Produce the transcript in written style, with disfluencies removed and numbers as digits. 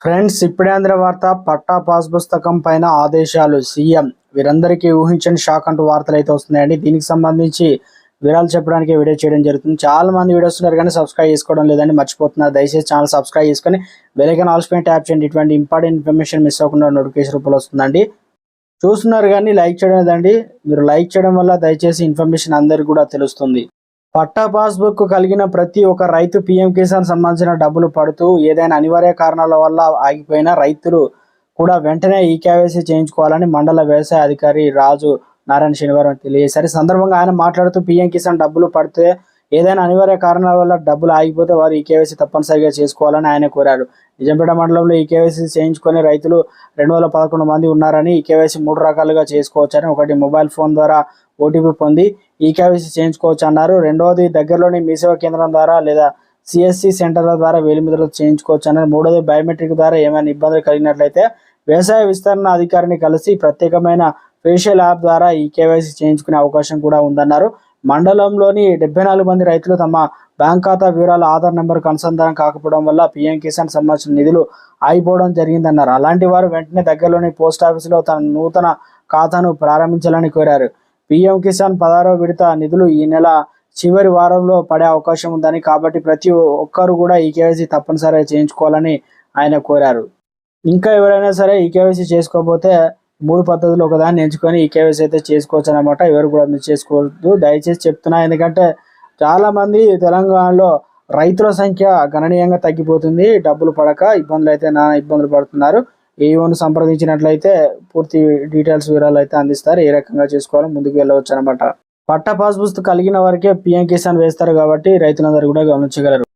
Friends, ఇప్పుడే అందిన వార్త. పట్టా పాస్ పుస్తకం పైన ఆదేశాలు సీఎం. వీరందరికీ ఊహించని షాక్ అంటూ వార్తలు అయితే వస్తున్నాయండి. దీనికి సంబంధించి వివరాలు చెప్పడానికి వీడియో చేయడం జరుగుతుంది. చాలా మంది వీడియోస్ ఉన్నారు కానీ సబ్స్క్రైబ్ చేసుకోవడం లేదని మర్చిపోతున్నారు. దయచేసి ఛానల్ సబ్స్క్రైబ్ చేసుకొని బెల్ ఐకాన్ ఆల్ పైన ట్యాప్ చేయండి. ఇటువంటి ఇంపార్టెంట్ ఇన్ఫర్మేషన్ మిస్ అవ్వకుండా నోటిఫికేషన్ రూపంలో వస్తుందండి. చూస్తున్నారు కానీ లైక్ చేయడం లేదండి. మీరు లైక్ చేయడం వల్ల దయచేసి ఇన్ఫర్మేషన్ అందరికీ కూడా తెలుస్తుంది. పట్టా పాస్బుక్ కలిగిన ప్రతి ఒక్క రైతు పీఎం కిసాన్ సంబంధించిన డబ్బులు పడుతూ ఏదైనా అనివార్య కారణాల వల్ల ఆగిపోయిన రైతులు కూడా వెంటనే ఈ కేవైసీ చేయించుకోవాలని మండల వ్యవసాయ అధికారి రాజు నారాయణ శనివారం తెలియజేశారు. సందర్భంగా ఆయన మాట్లాడుతూ పీఎం కిసాన్ డబ్బులు పడితే ఏదైనా అనివార్య కారణాల వల్ల డబ్బులు ఆగిపోతే వారు ఈ కేవైసీ తప్పనిసరిగా చేసుకోవాలని ఆయన కోరారు. నిజాంపేట మండలంలో ఈ కేవైసీ చేయించుకునే రైతులు 211 మంది ఉన్నారని, ఈ కేవైసీ 3 రకాలుగా చేసుకోవచ్చని, ఒకటి మొబైల్ ఫోన్ ద్వారా ఓటీపీ పొంది ఈ కేవైసీ చేయించుకోవచ్చు అన్నారు. రెండవది దగ్గరలోని మీ సేవా కేంద్రం ద్వారా లేదా సిఎస్సి సెంటర్ల ద్వారా వేలిముద్రలు చేయించుకోవచ్చు అన్నారు. మూడవది బయోమెట్రిక్ ద్వారా ఏమైనా ఇబ్బందులు కలిగినట్లయితే వ్యవసాయ విస్తరణ అధికారిని కలిసి ప్రత్యేకమైన ఫేషియల్ యాప్ ద్వారా ఈ కేవైసీ చేయించుకునే అవకాశం కూడా ఉందన్నారు. మండలంలోని 74 మంది రైతులు తమ బ్యాంక్ ఖాతా వివరాల ఆధార్ నెంబర్కు అనుసంధానం కాకపోవడం వల్ల పీఎం కిసాన్ సంబంధించిన నిధులు ఆగిపోవడం జరిగిందన్నారు. అలాంటి వారు వెంటనే దగ్గరలోని పోస్ట్ ఆఫీసులో తన నూతన ఖాతాను ప్రారంభించాలని కోరారు. పీఎం కిసాన్ 16వ విడత నిధులు ఈ నెల చివరి వారంలో పడే అవకాశం ఉందని, కాబట్టి ప్రతి ఒక్కరు కూడా ఈ కేవైసీ తప్పనిసరిగా చేయించుకోవాలని ఆయన కోరారు. ఇంకా ఎవరైనా సరే ఈ కేవైసీ చేసుకోకపోతే 3 పద్ధతులు ఒకదాన్ని ఎంచుకొని ఈ కేవైసీ అయితే చేసుకోవచ్చు అనమాట. ఎవరు కూడా మిస్ చేసుకోవద్దు, దయచేసి చెప్తున్నా. ఎందుకంటే చాలామంది తెలంగాణలో రైతుల సంఖ్య గణనీయంగా తగ్గిపోతుంది. డబ్బులు పడక ఇబ్బందులు పడుతున్నారు. ఏఓను సంప్రదించినట్లయితే పూర్తి డీటెయిల్స్ వివరాలు అయితే అందిస్తారు. ఏ రకంగా చేసుకోవాలో ముందుకు వెళ్ళవచ్చు అనమాట. పట్టా పాస్ పుస్తకం కలిగిన వారికే పీఎం కిసాన్ వేస్తారు కాబట్టి రైతులందరూ కూడా గమనించగలరు.